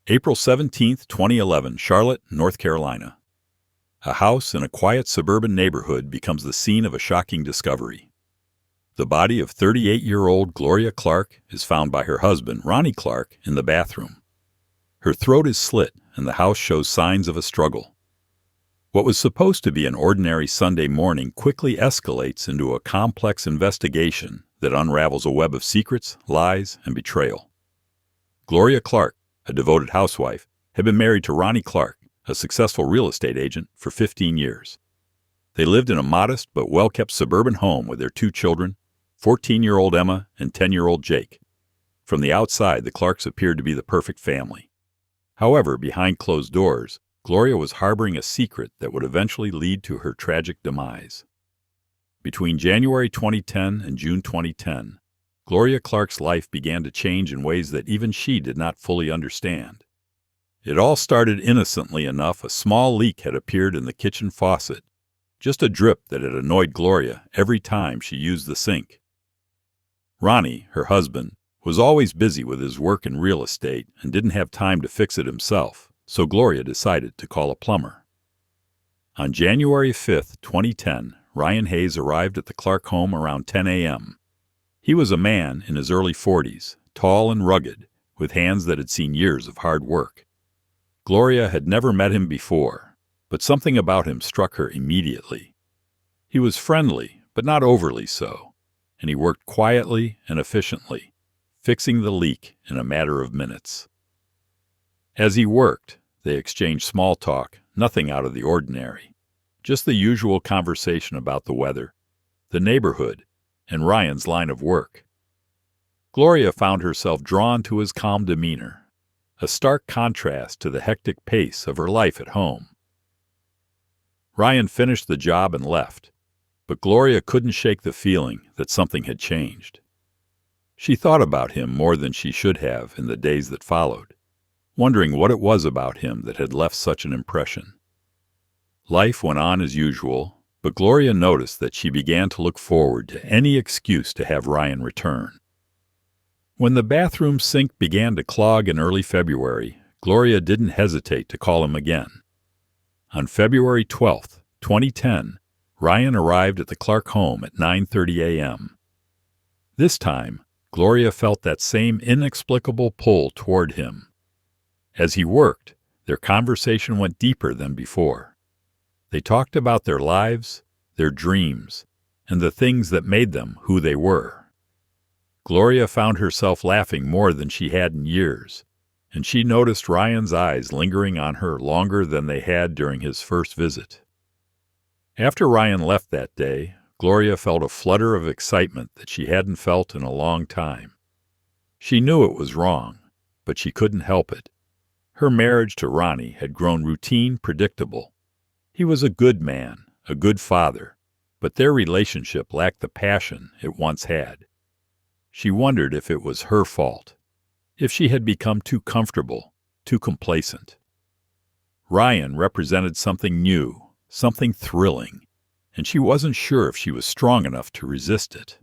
April 17th, 2011, Charlotte, North Carolina. A house in a quiet suburban neighborhood becomes the scene of a shocking discovery. The body of 38-year-old Gloria Clark is found by her husband, Ronnie Clark, in the bathroom. Her throat is slit, and the house shows signs of a struggle. What was supposed to be an ordinary Sunday morning quickly escalates into a complex investigation that unravels a web of secrets, lies, and betrayal. Gloria Clark, a devoted housewife, had been married to Ronnie Clark, a successful real estate agent, for 15 years. They lived in a modest but well-kept suburban home with their two children, 14-year-old Emma and 10-year-old Jake. From the outside, the Clarks appeared to be the perfect family. However, behind closed doors, Gloria was harboring a secret that would eventually lead to her tragic demise. Between January 2010 and June 2010, Gloria Clark's life began to change in ways that even she did not fully understand. It all started innocently enough. A small leak had appeared in the kitchen faucet, just a drip that had annoyed Gloria every time she used the sink. Ronnie, her husband, was always busy with his work in real estate and didn't have time to fix it himself, so Gloria decided to call a plumber. On January 5, 2010, Ryan Hayes arrived at the Clark home around 10 a.m. He was a man in his early 40s, tall and rugged, with hands that had seen years of hard work. Gloria had never met him before, but something about him struck her immediately. He was friendly, but not overly so, and he worked quietly and efficiently, fixing the leak in a matter of minutes. As he worked, they exchanged small talk, nothing out of the ordinary, just the usual conversation about the weather, the neighborhood, and Ryan's line of work. Gloria found herself drawn to his calm demeanor, a stark contrast to the hectic pace of her life at home. Ryan finished the job and left, but Gloria couldn't shake the feeling that something had changed. She thought about him more than she should have in the days that followed, wondering what it was about him that had left such an impression. Life went on as usual, but Gloria noticed that she began to look forward to any excuse to have Ryan return. When the bathroom sink began to clog in early February, Gloria didn't hesitate to call him again. On February 12, 2010, Ryan arrived at the Clark home at 9:30 a.m. This time, Gloria felt that same inexplicable pull toward him. As he worked, their conversation went deeper than before. They talked about their lives, their dreams, and the things that made them who they were. Gloria found herself laughing more than she had in years, and she noticed Ryan's eyes lingering on her longer than they had during his first visit. After Ryan left that day, Gloria felt a flutter of excitement that she hadn't felt in a long time. She knew it was wrong, but she couldn't help it. Her marriage to Ronnie had grown routine, predictable. He was a good man, a good father, but their relationship lacked the passion it once had. She wondered if it was her fault, if she had become too comfortable, too complacent. Ryan represented something new, something thrilling, and she wasn't sure if she was strong enough to resist it.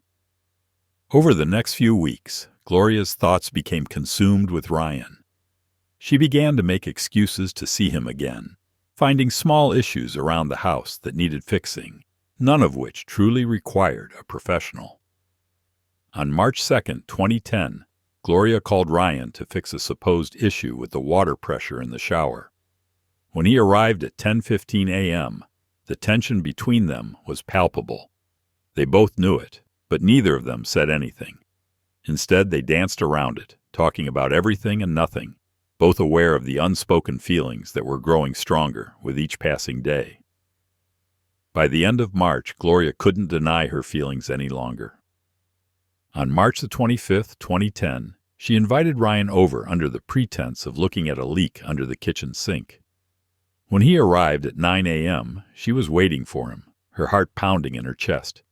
Over the next few weeks, Gloria's thoughts became consumed with Ryan. She began to make excuses to see him again, finding small issues around the house that needed fixing, none of which truly required a professional. On March 2, 2010, Gloria called Ryan to fix a supposed issue with the water pressure in the shower. When he arrived at 10:15 a.m., the tension between them was palpable. They both knew it, but neither of them said anything. Instead, they danced around it, talking about everything and nothing, both aware of the unspoken feelings that were growing stronger with each passing day. By the end of March, Gloria couldn't deny her feelings any longer. On March 25, 2010, she invited Ryan over under the pretense of looking at a leak under the kitchen sink. When he arrived at 9 a.m., she was waiting for him, her heart pounding in her chest.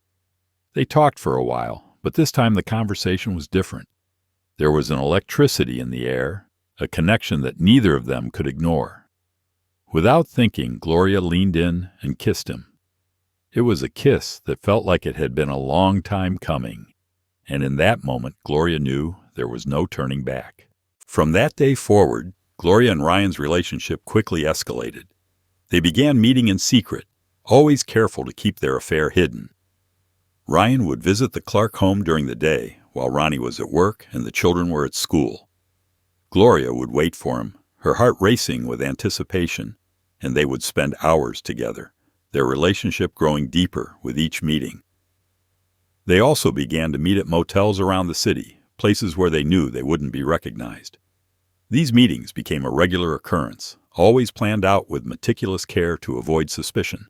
They talked for a while, but this time the conversation was different. There was an electricity in the air, a connection that neither of them could ignore. Without thinking, Gloria leaned in and kissed him. It was a kiss that felt like it had been a long time coming, and in that moment Gloria knew there was no turning back. From that day forward, Gloria and Ryan's relationship quickly escalated. They began meeting in secret, always careful to keep their affair hidden. Ryan would visit the Clark home during the day, while Ronnie was at work and the children were at school. Gloria would wait for him, her heart racing with anticipation, and they would spend hours together, their relationship growing deeper with each meeting. They also began to meet at motels around the city, places where they knew they wouldn't be recognized. These meetings became a regular occurrence, always planned out with meticulous care to avoid suspicion.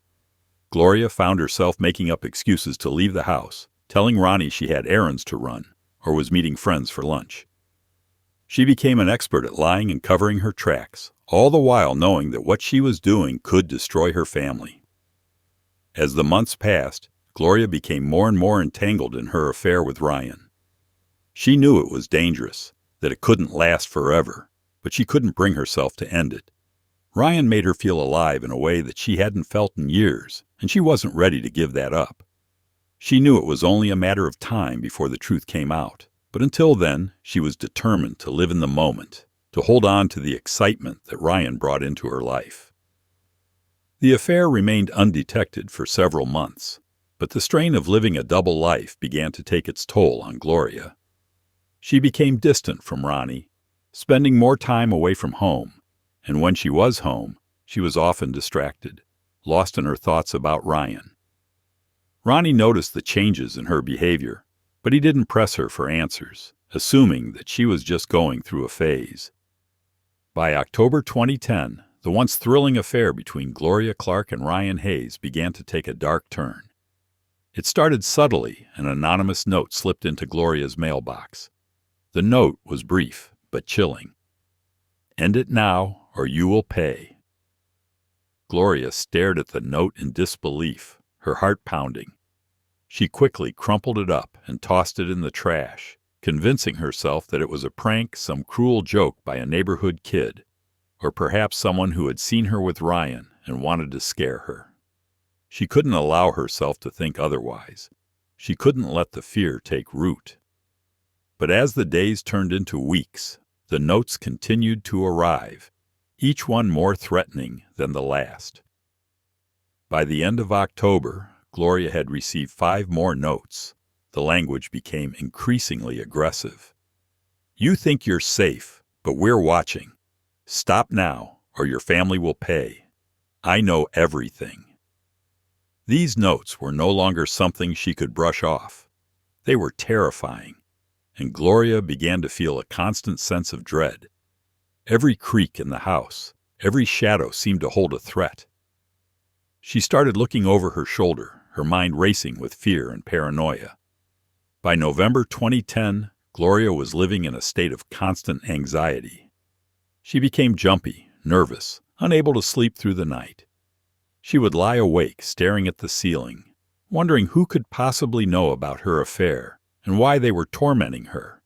Gloria found herself making up excuses to leave the house, telling Ronnie she had errands to run or was meeting friends for lunch. She became an expert at lying and covering her tracks, all the while knowing that what she was doing could destroy her family. As the months passed, Gloria became more and more entangled in her affair with Ryan. She knew it was dangerous, that it couldn't last forever, but she couldn't bring herself to end it. Ryan made her feel alive in a way that she hadn't felt in years, and she wasn't ready to give that up. She knew it was only a matter of time before the truth came out, but until then, she was determined to live in the moment, to hold on to the excitement that Ryan brought into her life. The affair remained undetected for several months, but the strain of living a double life began to take its toll on Gloria. She became distant from Ronnie, spending more time away from home, and when she was home, she was often distracted, lost in her thoughts about Ryan. Ronnie noticed the changes in her behavior, but he didn't press her for answers, assuming that she was just going through a phase. By October 2010, the once thrilling affair between Gloria Clark and Ryan Hayes began to take a dark turn. It started subtly. An anonymous note slipped into Gloria's mailbox. The note was brief, but chilling. "End it now, or you will pay." Gloria stared at the note in disbelief, her heart pounding. She quickly crumpled it up and tossed it in the trash, convincing herself that it was a prank, some cruel joke by a neighborhood kid, or perhaps someone who had seen her with Ryan and wanted to scare her. She couldn't allow herself to think otherwise. She couldn't let the fear take root. But as the days turned into weeks, the notes continued to arrive, each one more threatening than the last. By the end of October, Gloria had received 5 more notes. The language became increasingly aggressive. "You think you're safe, but we're watching. Stop now, or your family will pay. I know everything." These notes were no longer something she could brush off. They were terrifying, and Gloria began to feel a constant sense of dread. Every creak in the house, every shadow seemed to hold a threat. She started looking over her shoulder, her mind racing with fear and paranoia. By November 2010, Gloria was living in a state of constant anxiety. She became jumpy, nervous, unable to sleep through the night. She would lie awake, staring at the ceiling, wondering who could possibly know about her affair and why they were tormenting her.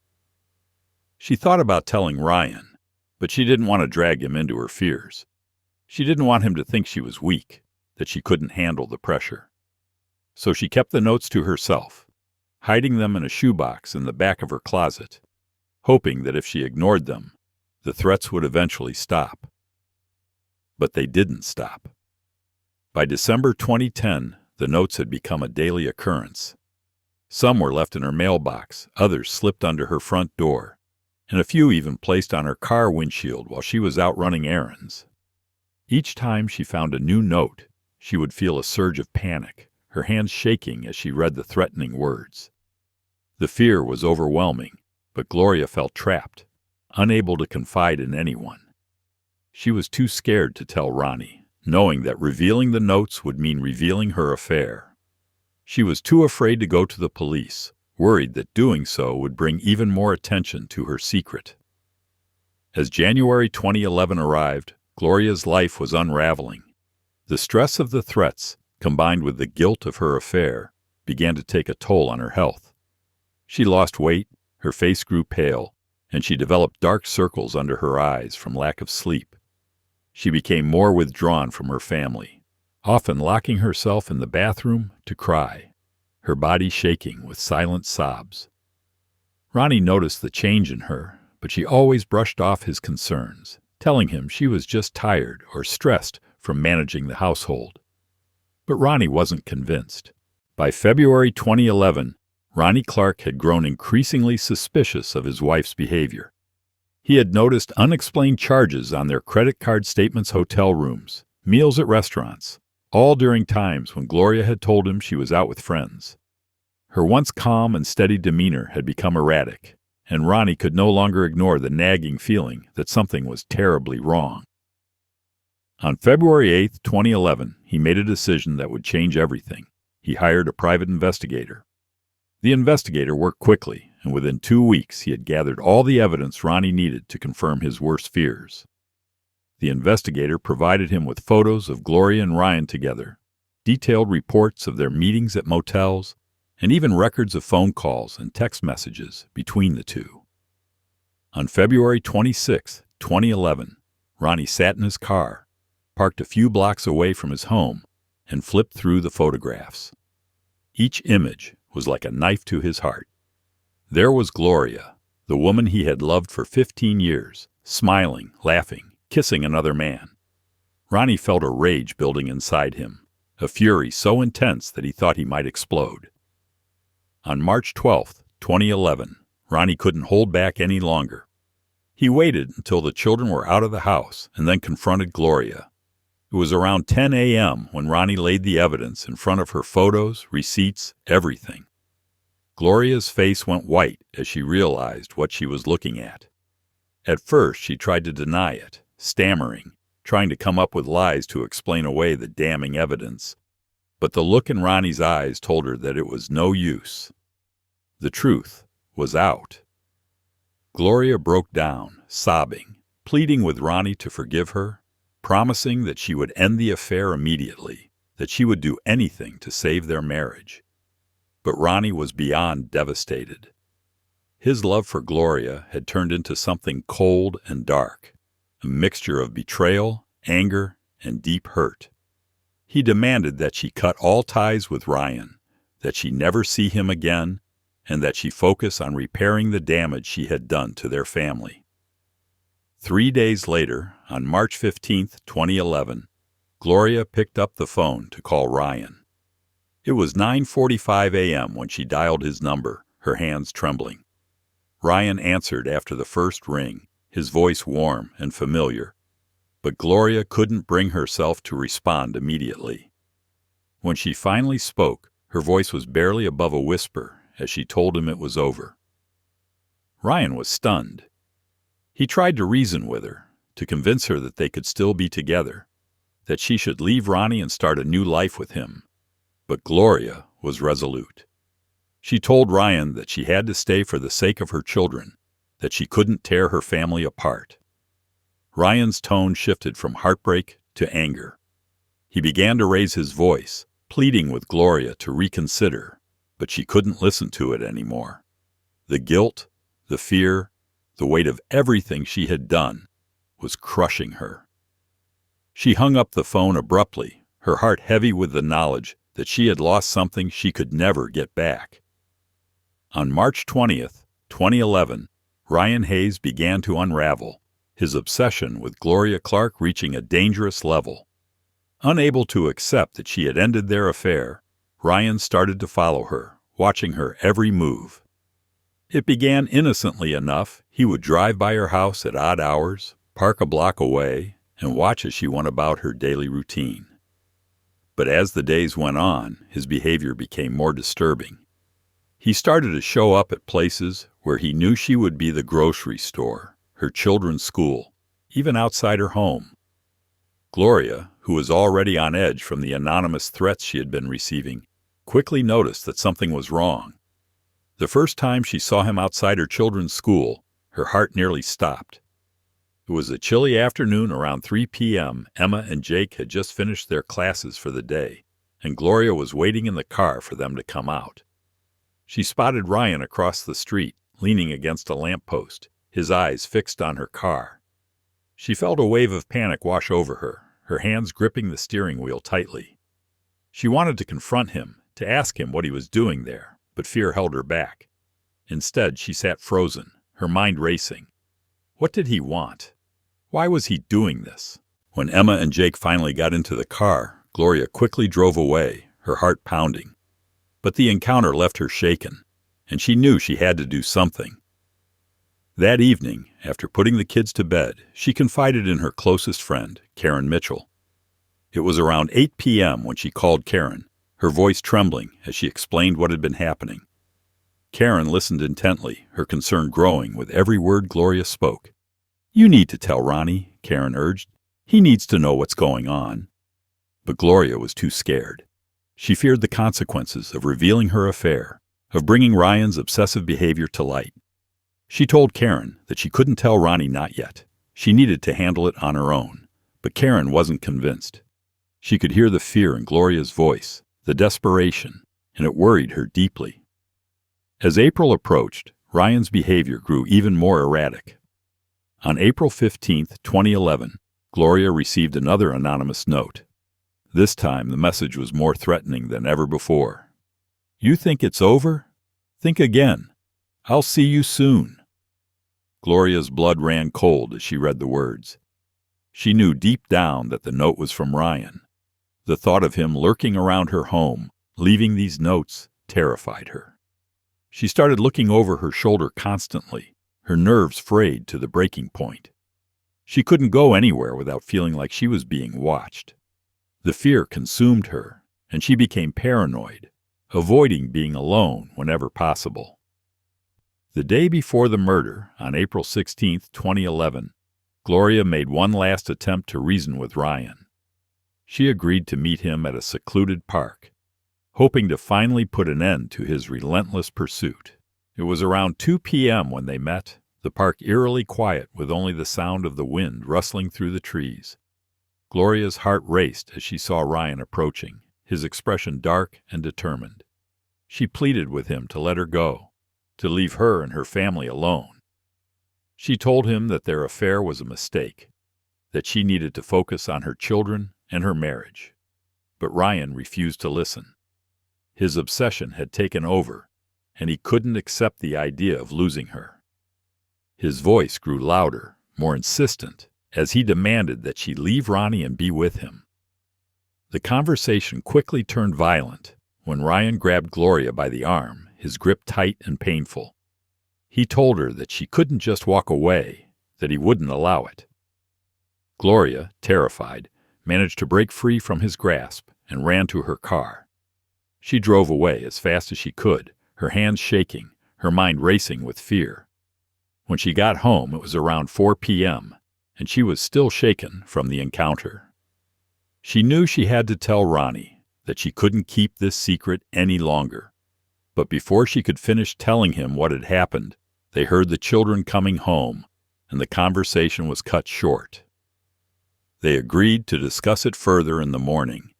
She thought about telling Ryan, but she didn't want to drag him into her fears. She didn't want him to think she was weak, that she couldn't handle the pressure. So she kept the notes to herself, hiding them in a shoebox in the back of her closet, hoping that if she ignored them, the threats would eventually stop. But they didn't stop. By December 2010, the notes had become a daily occurrence. Some were left in her mailbox, others slipped under her front door, and a few even placed on her car windshield while she was out running errands. Each time she found a new note, she would feel a surge of panic, her hands shaking as she read the threatening words. The fear was overwhelming, but Gloria felt trapped, unable to confide in anyone. She was too scared to tell Ronnie, knowing that revealing the notes would mean revealing her affair. She was too afraid to go to the police, worried that doing so would bring even more attention to her secret. As January 2011 arrived, Gloria's life was unraveling. The stress of the threats, combined with the guilt of her affair, began to take a toll on her health. She lost weight, her face grew pale, and she developed dark circles under her eyes from lack of sleep. She became more withdrawn from her family, often locking herself in the bathroom to cry, her body shaking with silent sobs. Ronnie noticed the change in her, but she always brushed off his concerns, telling him she was just tired or stressed from managing the household. But Ronnie wasn't convinced. By February 2011, Ronnie Clark had grown increasingly suspicious of his wife's behavior. He had noticed unexplained charges on their credit card statements, hotel rooms, meals at restaurants, all during times when Gloria had told him she was out with friends. Her once calm and steady demeanor had become erratic, and Ronnie could no longer ignore the nagging feeling that something was terribly wrong. On February 8, 2011, he made a decision that would change everything. He hired a private investigator. The investigator worked quickly, and within 2 weeks he had gathered all the evidence Ronnie needed to confirm his worst fears. The investigator provided him with photos of Gloria and Ryan together, detailed reports of their meetings at motels, and even records of phone calls and text messages between the two. On February 26, 2011, Ronnie sat in his car, parked a few blocks away from his home, and flipped through the photographs. Each image was like a knife to his heart. There was Gloria, the woman he had loved for 15 years, smiling, laughing, kissing another man. Ronnie felt a rage building inside him, a fury so intense that he thought he might explode. On March 12, 2011, Ronnie couldn't hold back any longer. He waited until the children were out of the house and then confronted Gloria. It was around 10 a.m. when Ronnie laid the evidence in front of her: photos, receipts, everything. Gloria's face went white as she realized what she was looking at. At first, she tried to deny it, stammering, trying to come up with lies to explain away the damning evidence. But the look in Ronnie's eyes told her that it was no use. The truth was out. Gloria broke down, sobbing, pleading with Ronnie to forgive her, promising that she would end the affair immediately, that she would do anything to save their marriage. But Ronnie was beyond devastated. His love for Gloria had turned into something cold and dark, a mixture of betrayal, anger, and deep hurt. He demanded that she cut all ties with Ryan, that she never see him again, and that she focus on repairing the damage she had done to their family. 3 days later, on March 15, 2011, Gloria picked up the phone to call Ryan. It was 9:45 a.m. when she dialed his number, her hands trembling. Ryan answered after the first ring, his voice warm and familiar, but Gloria couldn't bring herself to respond immediately. When she finally spoke, her voice was barely above a whisper as she told him it was over. Ryan was stunned. He tried to reason with her, to convince her that they could still be together, that she should leave Ronnie and start a new life with him. But Gloria was resolute. She told Ryan that she had to stay for the sake of her children, that she couldn't tear her family apart. Ryan's tone shifted from heartbreak to anger. He began to raise his voice, pleading with Gloria to reconsider, but she couldn't listen to it anymore. The guilt, the fear, the weight of everything she had done was crushing her. She hung up the phone abruptly, her heart heavy with the knowledge that she had lost something she could never get back. On March 20th, 2011, Ryan Hayes began to unravel, his obsession with Gloria Clark reaching a dangerous level. Unable to accept that she had ended their affair, Ryan started to follow her, watching her every move. It began innocently enough. He would drive by her house at odd hours, park a block away, and watch as she went about her daily routine. But as the days went on, his behavior became more disturbing. He started to show up at places where he knew she would be: the grocery store, her children's school, even outside her home. Gloria, who was already on edge from the anonymous threats she had been receiving, quickly noticed that something was wrong. The first time she saw him outside her children's school, her heart nearly stopped. It was a chilly afternoon around 3 p.m. Emma and Jake had just finished their classes for the day, and Gloria was waiting in the car for them to come out. She spotted Ryan across the street, leaning against a lamppost, his eyes fixed on her car. She felt a wave of panic wash over her, her hands gripping the steering wheel tightly. She wanted to confront him, to ask him what he was doing there, but fear held her back. Instead, she sat frozen, her mind racing. What did he want? Why was he doing this? When Emma and Jake finally got into the car, Gloria quickly drove away, her heart pounding. But the encounter left her shaken, and she knew she had to do something. That evening, after putting the kids to bed, she confided in her closest friend, Karen Mitchell. It was around 8 p.m. when she called Karen, her voice trembling as she explained what had been happening. Karen listened intently, her concern growing with every word Gloria spoke. "You need to tell Ronnie," Karen urged. "He needs to know what's going on." But Gloria was too scared. She feared the consequences of revealing her affair, of bringing Ryan's obsessive behavior to light. She told Karen that she couldn't tell Ronnie not yet. She needed to handle it on her own. But Karen wasn't convinced. She could hear the fear in Gloria's voice, the desperation, and it worried her deeply. As April approached, Ryan's behavior grew even more erratic. On April 15, 2011, Gloria received another anonymous note. This time, the message was more threatening than ever before. "You think it's over? Think again. I'll see you soon." Gloria's blood ran cold as she read the words. She knew deep down that the note was from Ryan. The thought of him lurking around her home, leaving these notes, terrified her. She started looking over her shoulder constantly, her nerves frayed to the breaking point. She couldn't go anywhere without feeling like she was being watched. The fear consumed her, and she became paranoid, avoiding being alone whenever possible. The day before the murder, on April 16, 2011, Gloria made one last attempt to reason with Ryan. She agreed to meet him at a secluded park, hoping to finally put an end to his relentless pursuit. It was around 2 p.m. when they met, the park eerily quiet with only the sound of the wind rustling through the trees. Gloria's heart raced as she saw Ryan approaching, his expression dark and determined. She pleaded with him to let her go, to leave her and her family alone. She told him that their affair was a mistake, that she needed to focus on her children and her marriage. But Ryan refused to listen. His obsession had taken over, and he couldn't accept the idea of losing her. His voice grew louder, more insistent, as he demanded that she leave Ronnie and be with him. The conversation quickly turned violent when Ryan grabbed Gloria by the arm, his grip tight and painful. He told her that she couldn't just walk away, that he wouldn't allow it. Gloria, terrified, managed to break free from his grasp and ran to her car. She drove away as fast as she could, her hands shaking, her mind racing with fear. When she got home, it was around 4 p.m., and she was still shaken from the encounter. She knew she had to tell Ronnie that she couldn't keep this secret any longer. But before she could finish telling him what had happened, they heard the children coming home, and the conversation was cut short. They agreed to discuss it further in the morning,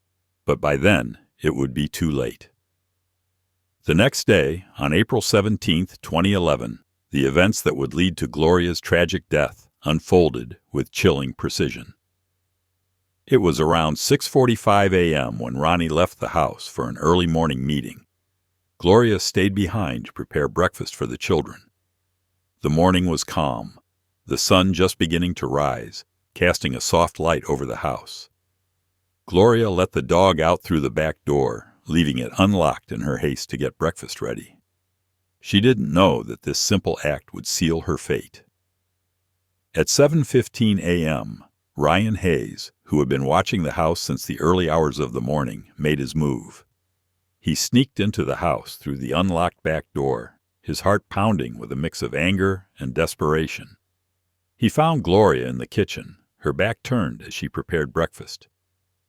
but by then it would be too late. The next day, on April 17, 2011, the events that would lead to Gloria's tragic death unfolded with chilling precision. It was around 6:45 a.m. when Ronnie left the house for an early morning meeting. Gloria stayed behind to prepare breakfast for the children. The morning was calm, the sun just beginning to rise, casting a soft light over the house. Gloria let the dog out through the back door, leaving it unlocked in her haste to get breakfast ready. She didn't know that this simple act would seal her fate. At 7:15 a.m., Ryan Hayes, who had been watching the house since the early hours of the morning, made his move. He sneaked into the house through the unlocked back door, his heart pounding with a mix of anger and desperation. He found Gloria in the kitchen, her back turned as she prepared breakfast.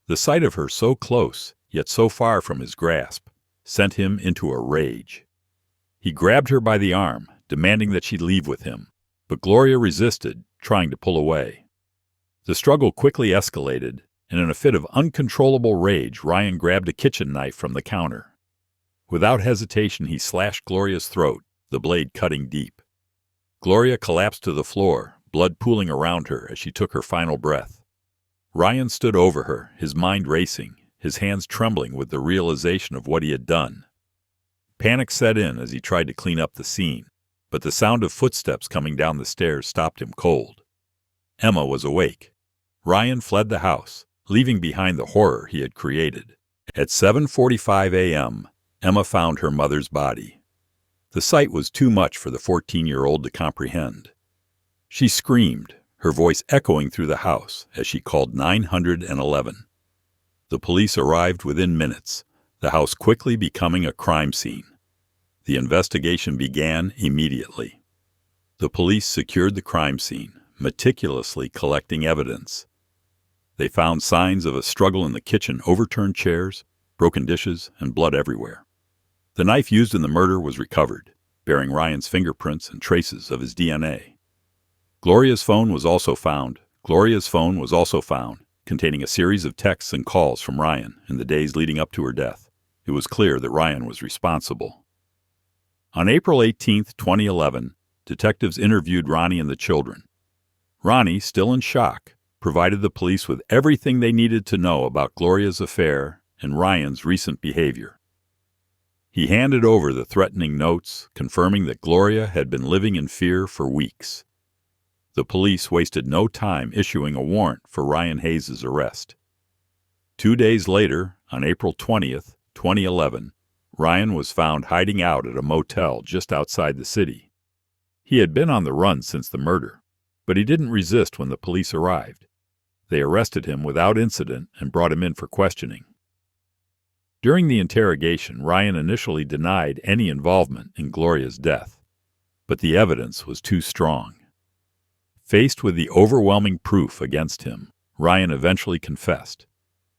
The sight of her so close, yet so far from his grasp, sent him into a rage. He grabbed her by the arm, demanding that she leave with him, but Gloria resisted, trying to pull away. The struggle quickly escalated, and in a fit of uncontrollable rage, Ryan grabbed a kitchen knife from the counter. Without hesitation, he slashed Gloria's throat, the blade cutting deep. Gloria collapsed to the floor, blood pooling around her as she took her final breath. Ryan stood over her, his mind racing, his hands trembling with the realization of what he had done. Panic set in as he tried to clean up the scene, but the sound of footsteps coming down the stairs stopped him cold. Emma was awake. Ryan fled the house, leaving behind the horror he had created. At 7:45 a.m., Emma found her mother's body. The sight was too much for the 14-year-old to comprehend. She screamed, her voice echoing through the house as she called 911. The police arrived within minutes, the house quickly becoming a crime scene. The investigation began immediately. The police secured the crime scene, meticulously collecting evidence. They found signs of a struggle in the kitchen, overturned chairs, broken dishes, and blood everywhere. The knife used in the murder was recovered, bearing Ryan's fingerprints and traces of his DNA. Gloria's phone was also found, containing a series of texts and calls from Ryan in the days leading up to her death. It was clear that Ryan was responsible. On April 18, 2011, detectives interviewed Ronnie and the children. Ronnie, still in shock, provided the police with everything they needed to know about Gloria's affair and Ryan's recent behavior. He handed over the threatening notes, confirming that Gloria had been living in fear for weeks. The police wasted no time issuing a warrant for Ryan Hayes' arrest. 2 days later, on April 20, 2011, Ryan was found hiding out at a motel just outside the city. He had been on the run since the murder, but he didn't resist when the police arrived. They arrested him without incident and brought him in for questioning. During the interrogation, Ryan initially denied any involvement in Gloria's death, but the evidence was too strong. Faced with the overwhelming proof against him, Ryan eventually confessed,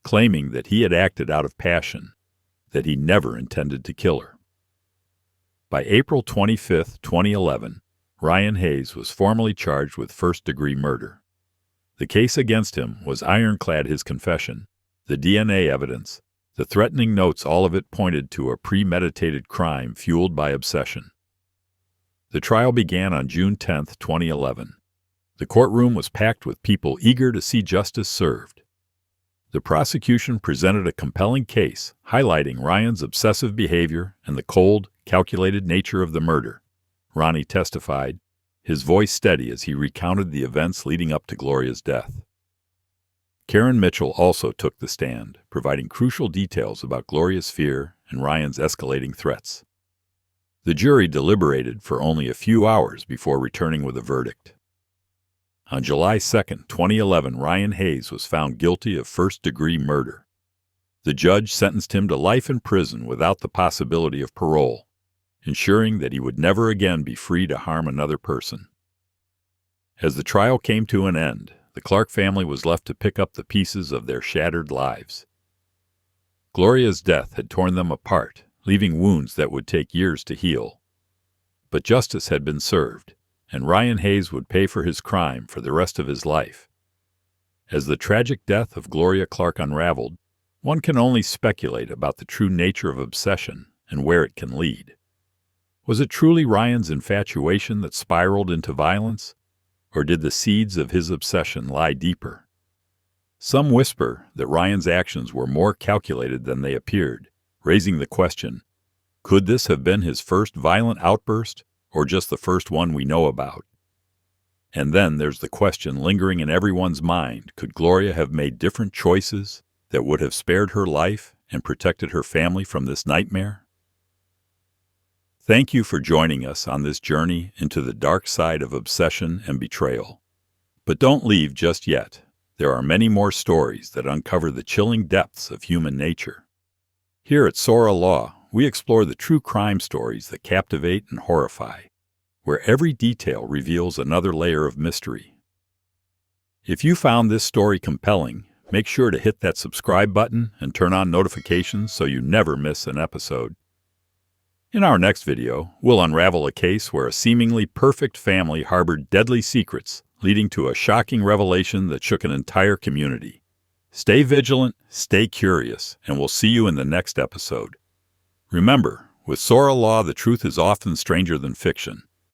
claiming that he had acted out of passion, that he never intended to kill her. By April 25, 2011, Ryan Hayes was formally charged with first-degree murder. The case against him was ironclad: his confession, the DNA evidence, the threatening notes, all of it pointed to a premeditated crime fueled by obsession. The trial began on June 10, 2011. The courtroom was packed with people eager to see justice served. The prosecution presented a compelling case, highlighting Ryan's obsessive behavior and the cold, calculated nature of the murder. Ronnie testified, his voice steady as he recounted the events leading up to Gloria's death. Karen Mitchell also took the stand, providing crucial details about Gloria's fear and Ryan's escalating threats. The jury deliberated for only a few hours before returning with a verdict. On July 2, 2011, Ryan Hayes was found guilty of first-degree murder. The judge sentenced him to life in prison without the possibility of parole, ensuring that he would never again be free to harm another person. As the trial came to an end, the Clark family was left to pick up the pieces of their shattered lives. Gloria's death had torn them apart, leaving wounds that would take years to heal. But justice had been served, and Ryan Hayes would pay for his crime for the rest of his life. As the tragic death of Gloria Clark unraveled, one can only speculate about the true nature of obsession and where it can lead. Was it truly Ryan's infatuation that spiraled into violence, or did the seeds of his obsession lie deeper? Some whisper that Ryan's actions were more calculated than they appeared, raising the question, could this have been his first violent outburst, or just the first one we know about? And then there's the question lingering in everyone's mind, could Gloria have made different choices that would have spared her life and protected her family from this nightmare? Thank you for joining us on this journey into the dark side of obsession and betrayal. But don't leave just yet. There are many more stories that uncover the chilling depths of human nature. Here at Sora Law, we explore the true crime stories that captivate and horrify, where every detail reveals another layer of mystery. If you found this story compelling, make sure to hit that subscribe button and turn on notifications so you never miss an episode. In our next video, we'll unravel a case where a seemingly perfect family harbored deadly secrets, leading to a shocking revelation that shook an entire community. Stay vigilant, stay curious, and we'll see you in the next episode. Remember, with Sora Law, the truth is often stranger than fiction.